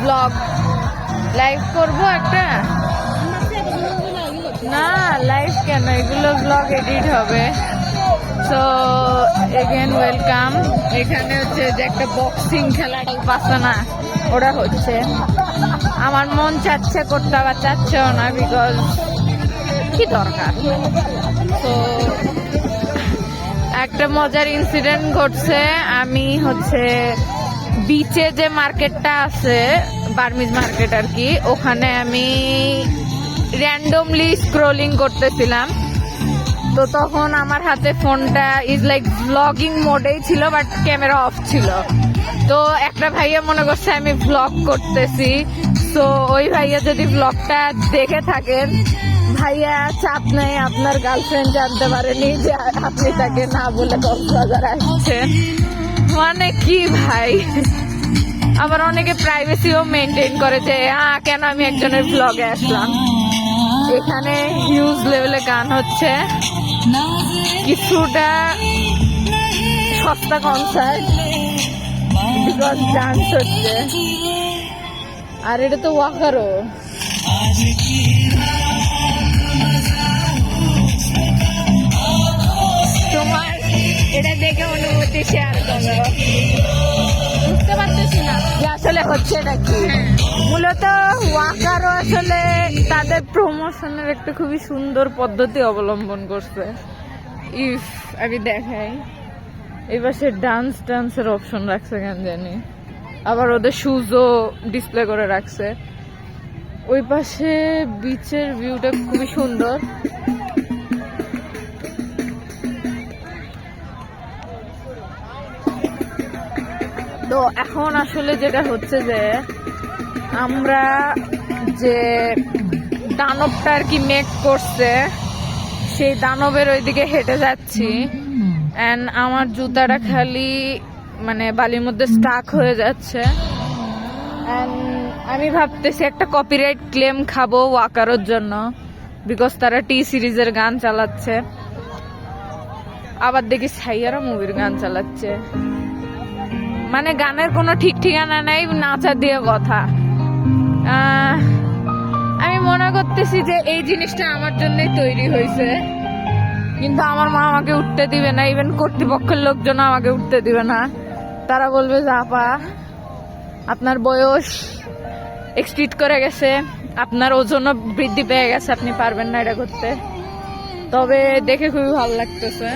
Blog live করবো একটা, না লাইভ কেন, এগুলো ব্লগ এডিট হবে। So again welcome. এখানে হচ্ছে যে একটা বক্সিং খেলাটা পাচ্ছে না, ওটা হচ্ছে আমার মন চাচ্ছে করতে, আবার চাচ্ছেও না, বিকজ কি দরকার। তো একটা মজার ইনসিডেন্ট ঘটছে। আমি হচ্ছে বিচে যে মার্কেটটা আছে, বার্মিজ মার্কেট আর কি, ওখানে আমি র্যান্ডমলি স্ক্রলিং করতেছিলাম। তো তখন আমার হাতে ফোনটা ইজ লাইক ব্লগিং মোডেই ছিল, বাট ক্যামেরা অফ ছিল। তো একটা ভাইয়া মনে করছে আমি ব্লগ করতেছি। তো ওই ভাইয়া যদি ব্লগটা দেখে থাকেন, ভাইয়া চাপ নেই, আপনার গার্লফ্রেন্ড জানতে পারেনি যে আপনি তাকে না বলে কক্সবাজার আসছেন। মানে কি ভাই, আবার অনেকে প্রাইভেসিও মেনটেন করে যে কেন আমি একজনের ব্লগে আসলাম। এখানে হিউজ লেভেলে গান হচ্ছে, কিছুটা সস্তা কনসার্ট, বিকজ ডান্স হচ্ছে। আর এটা তো ওয়াকারও। তোমার এটা দেখে অনুভূতি শেয়ার করো। বুঝতে পারতেছি না যে আসলে হচ্ছে এটা কি। মূলত ওয়াকারও আসলে তাদের প্রমোশনের একটা খুবই সুন্দর পদ্ধতি অবলম্বন করছে। ইফ আমি দেখাই, এই পাশে ডান্সের অপশন রাখছে কেন জানি, আবার ওদের শুজও ডিসপ্লে করে রাখছে। ওই পাশে বিচের ভিউটা খুবই সুন্দর। তো এখন আসলে যেটা হচ্ছে যে আমরা যে দানবটা আর কি মেক করছে, সেই দানবের ওইদিকে হেঁটে যাচ্ছি। অ্যান্ড আমার জুতাটা খালি মানে বালির মধ্যে স্টাক হয়ে যাচ্ছে। অ্যান্ড আমি ভাবতেছি একটা কপিরাইট ক্লেম খাবো ওয়াকারোর জন্য, বিকজ তারা টি সিরিজের গান চালাচ্ছে। আবার দেখি সাইয়ারা মুভির গান চালাচ্ছে। মানে গানের কোনো ঠিক ঠিকানা নাই, নাচা দিয়ে কথা। আমি মনে করতেছি যে এই জিনিসটা আমার জন্যই তৈরি হয়েছে, কিন্তু আমার মা আমাকে উঠতে দিবে না, ইভেন কর্তৃপক্ষের লোকজন আমাকে উঠতে দিবে না। তারা বলবে যে আপা, আপনার বয়স এক্সিড করে গেছে, আপনার ওজনও বৃদ্ধি পেয়ে গেছে, আপনি পারবেন না এটা করতে। তবে দেখে খুবই ভালো লাগতেছে।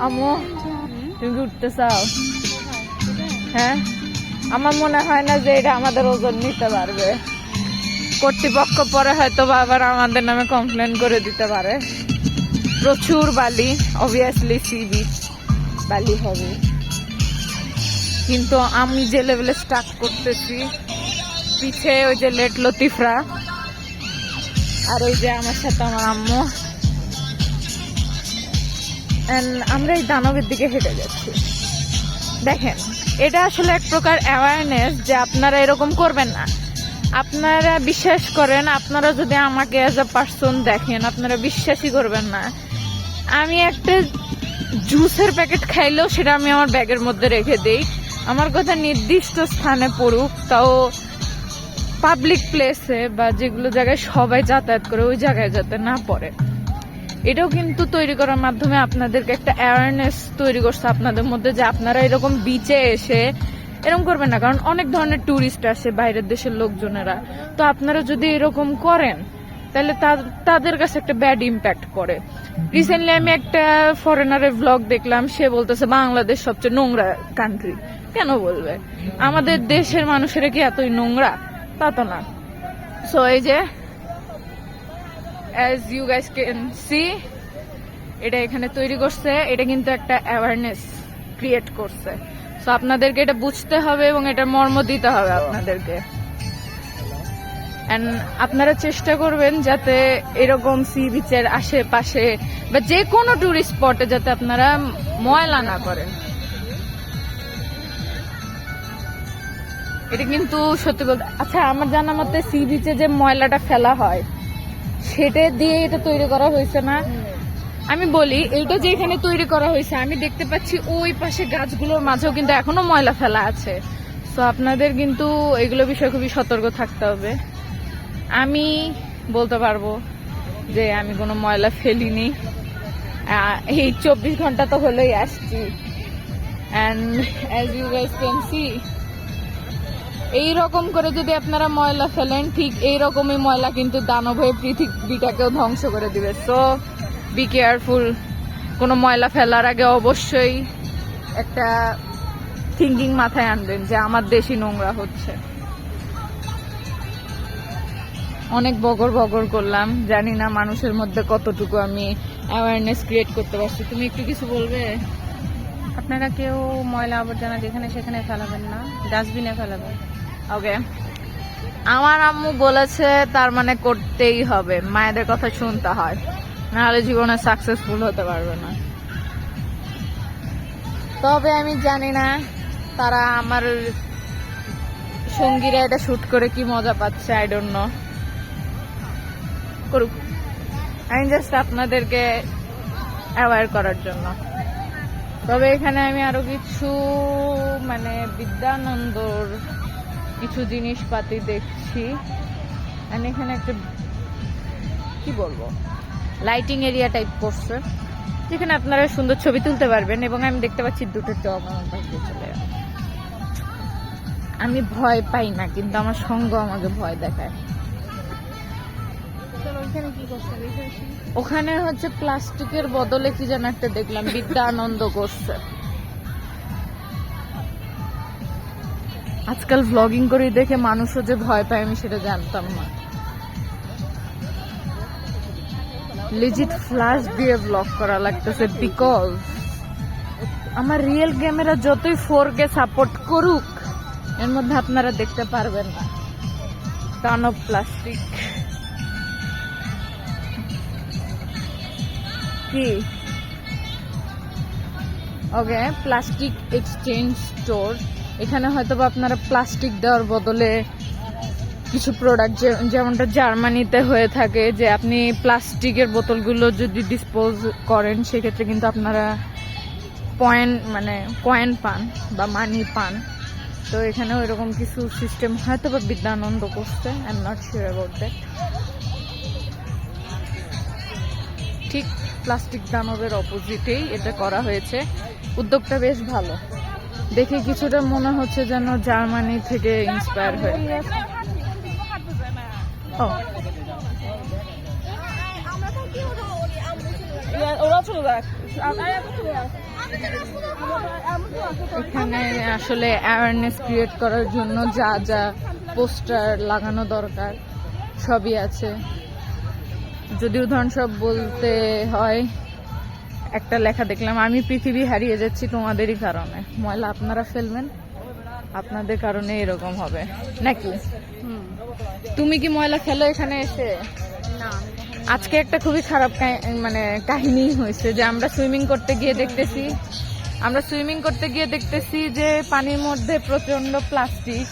আম্মু, তুমি কি উঠতে চাও? হ্যাঁ, আমার মনে হয় না যে এটা আমাদের ওজন নিতে পারবে। কর্তৃপক্ষ পরে হয়তো আবার আমাদের নামে কমপ্লেন করে দিতে পারে। প্রচুর বালি, অবভিয়াসলি সি বিচ বালি হবে, কিন্তু আমি যে লেভেলে স্টার্ট করতেছি, পিছে ওই যে লেট লতিফরা, আর ওই যে আমার সাথে আমার আম্মু, আমরা এই দানবের দিকে হেঁটে যাচ্ছি। দেখেন, এটা আসলে এক প্রকার অ্যাওয়ারনেস যে আপনারা এরকম করবেন না। আপনারা বিশ্বাস করেন, আপনারা যদি আমাকে অ্যাজ আ পার্সন দেখেন, আপনারা বিশ্বাসই করবেন না। আমি একটা জুসের প্যাকেট খাইলেও সেটা আমি আমার ব্যাগের মধ্যে রেখে দিই। আমার কথা নির্দিষ্ট স্থানে পড়ুক, তাও পাবলিক প্লেসে বা যেগুলো জায়গায় সবাই যাতায়াত করে ওই জায়গায় যাতে না পড়ে। এটাও কিন্তু তৈরি করার মাধ্যমে আপনাদেরকে একটা অ্যাওয়ারনেস তৈরি করছে আপনাদের মধ্যে, যে আপনারা এরকম বিচে এসে এরকম করবেন না। কারণ অনেক ধরনের ট্যুরিস্ট আসে, বাইরের দেশের লোকজনেরা। তো আপনারা যদি এরকম করেন, তাহলে তাদের কাছে একটা ব্যাড ইম্প্যাক্ট পড়ে। রিসেন্টলি আমি একটা ফরেনারের ভ্লগ দেখলাম, সে বলতেছে বাংলাদেশ সবচেয়ে নোংরা কান্ট্রি। কেন বলবে? আমাদের দেশের মানুষেরা কি এতই নোংরা? তা তো না। সো এই যে as you guys can see, এটা এখানে তৈরি করছে, এটা কিন্তু একটা অ্যাওয়ারনেস ক্রিয়েট করছে। সো আপনাদেরকে এটা বুঝতে হবে এবং এটা মর্ম দিতে হবে আপনাদেরকে। এন্ড আপনারা চেষ্টা করবেন যাতে এরকম সি বিচের আশেপাশে বা যে কোনো টুরিস্ট স্পটে যাতে আপনারা ময়লা না করেন। এটা কিন্তু সত্যি বলতে, আচ্ছা আমার জানা মতে সি বিচে যে ময়লাটা ফেলা হয় সেটা দিয়ে এটা তৈরি করা হয়েছে না? আমি বলি, এইটা যে এখানে তৈরি করা হয়েছে, আমি দেখতে পাচ্ছি ওই পাশে গাছগুলোর মাঝেও কিন্তু এখনো ময়লা ফেলা আছে। তো আপনাদের কিন্তু এগুলো বিষয়ে খুবই সতর্ক থাকতে হবে। আমি বলতে পারবো যে আমি কোনো ময়লা ফেলিনি, এই 24 ঘন্টা তো হলেই আসছি। And as you guys can see, এইরকম করে যদি আপনারা ময়লা ফেলেন, ঠিক এইরকমই ময়লা কিন্তু দানব হয়ে পৃথিবীটাকেও ধ্বংস করে দিবে। So be careful. কোনো ময়লা ফেলার আগে অবশ্যই একটা থিঙ্কিং মাথায় আনবেন যে আমার দেশই নোংরা হচ্ছে। অনেক বগর বগর করলাম, জানি না মানুষের মধ্যে কতটুকু আমি অ্যাওয়ারনেস ক্রিয়েট করতে পারছি। তুমি একটু কিছু বলবে? আপনারা কেউ ময়লা আবর্জনা যেখানে সেখানে ফেলাবেন না, ডাস্টবিনে ফেলাবেন। ওকে, আমার আম্মু বলেছে, তার মানে করতেই হবে, মায়েদের কথা শুনতে হয়, নাহলে জীবনে সাকসেসফুল হতে পারবে না। তবে আমি জানি না তারা আমার সঙ্গীরা এটা শুট করে কি মজা পাচ্ছে, আই ডোন্ট নো। করুক, আমি জাস্ট আপনাদেরকে অ্যাওয়্যার করার জন্য। তবে এখানে আমি আরো কিছু মানে বিদ্যানন্দর কিছু জিনিসপাতি দেখছি। আর এখানে একটা কি বলবো লাইটিং এরিয়া টাইপ করছে, যেখানে আপনারা সুন্দর ছবি তুলতে পারবেন। এবং আমি দেখতে পাচ্ছি দুটো টব আমার পাশে চলে যাবে। আমি ভয় পাই না, কিন্তু আমার সঙ্গ আমাকে ভয় দেখায়। ওখানে হচ্ছে প্লাস্টিকের বদলে কি যেন একটা দেখলাম, বিদ্যা আনন্দ করছে। আজকাল ভ্লগিং করি দেখে মানুষও যে ভয় পায় আমি সেটা জানতাম না। লিজিট ফ্ল্যাশ দিয়ে ব্লগ করা লাগতেছে, বিকজ আমার রিয়েল ক্যামেরা যতই 4K সাপোর্ট করুক, এর মধ্যে আপনারা দেখতে পারবেন না টন অফ প্লাস্টিক। কি ওকে, প্লাস্টিক এক্সচেঞ্জ স্টোর। এখানে হয়তো বা আপনারা প্লাস্টিক দেওয়ার বদলে কিছু প্রোডাক্ট, যেমনটা জার্মানিতে হয়ে থাকে, যে আপনি প্লাস্টিকের বোতলগুলো যদি ডিসপোজ করেন সেক্ষেত্রে কিন্তু আপনারা কয়েন পান বা মানি পান। তো এখানে ওইরকম কিছু সিস্টেম হয়তো বা বিদ্যানন্দ করছে, I am not sure about that. ঠিক প্লাস্টিক দানবের অপোজিটেই এটা করা হয়েছে। উদ্যোগটা বেশ ভালো, দেখে কিছুটা মনে হচ্ছে যেন জার্মানি থেকে ইন্সপায়ার হয়ে। এখানে আসলে অ্যাওয়ারনেস ক্রিয়েট করার জন্য যা যা পোস্টার লাগানো দরকার সবই আছে। যদি উদাহরণস্বরূপ বলতে হয়, একটা লেখা দেখলাম, আমি পৃথিবী হারিয়ে যাচ্ছি তোমাদেরই কারণে। ময়লা আপনারা ফেলবেন, আপনাদের কারণে এরকম হবে নাকি? তুমি কি ময়লা ফেলো এখানে এসে? না, আজকে একটা খুবই খারাপ কাহিনী হয়েছে, যে আমরা সুইমিং করতে গিয়ে দেখতেছি যে পানির মধ্যে প্রচন্ড প্লাস্টিক,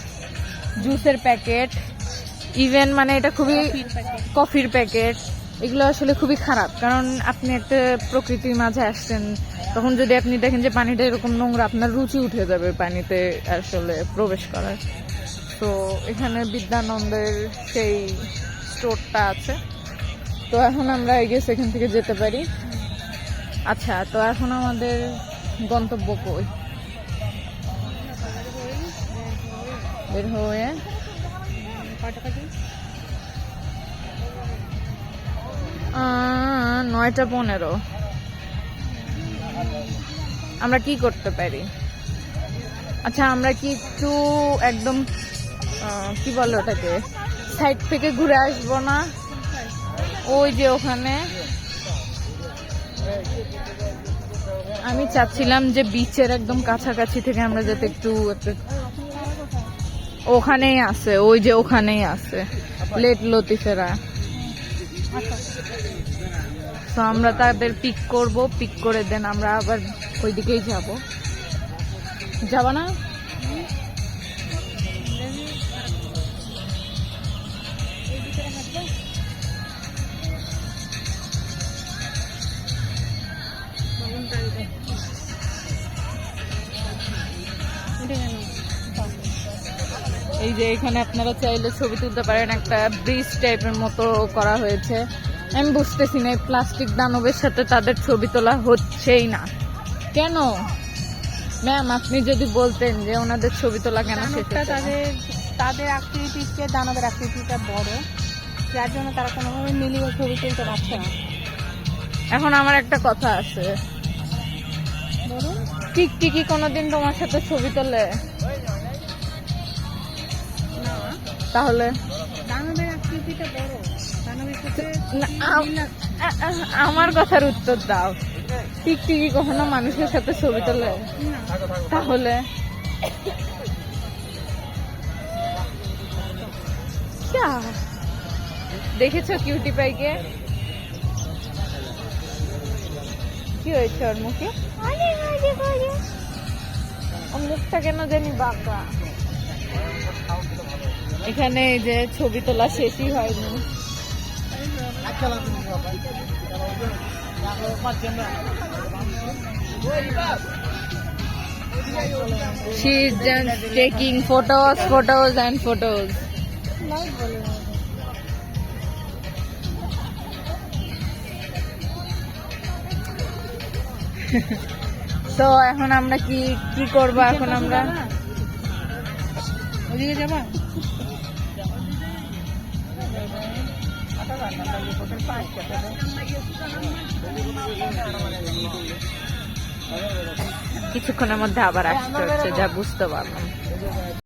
জুসের প্যাকেট, ইভেন এটা খুবই কফির প্যাকেট। এগুলো আসলে খুবই খারাপ, কারণ আপনি একটা প্রকৃতির মাঝে আসছেন, তখন যদি আপনি দেখেন যে পানিটা এরকম নোংরা, আপনার রুচি উঠে যাবে পানিতে আসলে প্রবেশ করার। তো এখানে বিদ্যানন্দের সেই স্টোরটা আছে। তো এখন আমরা এখান থেকে যেতে পারি। আচ্ছা, তো এখন আমাদের গন্তব্য কই? বের হয়ে 9:15। আমরা কি করতে পারি? আচ্ছা, আমরা কি একটু একদম কি বলে ওটাকে, সাইড থেকে ঘুরে আসবো না? ওই যে ওখানে আমি চাচ্ছিলাম যে বিচের একদম কাছাকাছি থেকে আমরা যাতে একটু ওখানেই আছে, ওই যে ওখানেই আছে লেট লতিফেরা। তো আমরা তাদের পিক করব, পিক করে দেন আমরা আবার ওই দিকেই যাব না? এই যে এখানে আপনারা চাইলে ছবি তুলতে পারেন, একটা ব্রিজ টাইপের মতো করা হয়েছে। আমি বুঝতেছি না এই প্লাস্টিক দানবের সাথে তাদের ছবি তোলা হচ্ছেই না কেন। ম্যাম আপনি যদি বলতেন যে ওনাদের ছবি তোলা কেন শেষ দানবটা হচ্ছে না? তাদের অ্যাক্টিভিটিসকে দানবের অ্যাক্টিভিটিটা বড়, যার জন্য তারা কোনোভাবে মিলিয়ে ছবি তুলতে পারছে না। এখন আমার একটা কথা আছে, বলুন। টিকটিকি কোনোদিন তোমার সাথে ছবি তোলে? না, তাহলে দানবের অ্যাক্টিভিটিটা বড়, দানবের সাথে না, আমার কথার উত্তর দাও। টিকটিকি কখনো মানুষের সাথে ছবি তোলে? না। তাহলে ক্যা? দেখেছো কিউটি পাইকে? কি হয়েছে ওর মুখে? ওর মুখটা কেন জানি বাঁকা। এখানে এই যে ছবি তোলা শেষই হয়নি। She is just taking photos and photos. Light বলে না। তো এখন আমরা কি কি করব? এখন আমরা ওদিকে যাবা? কিছুক্ষণের মধ্যে আবার আসতে হচ্ছে, যা বুঝতে পারলাম।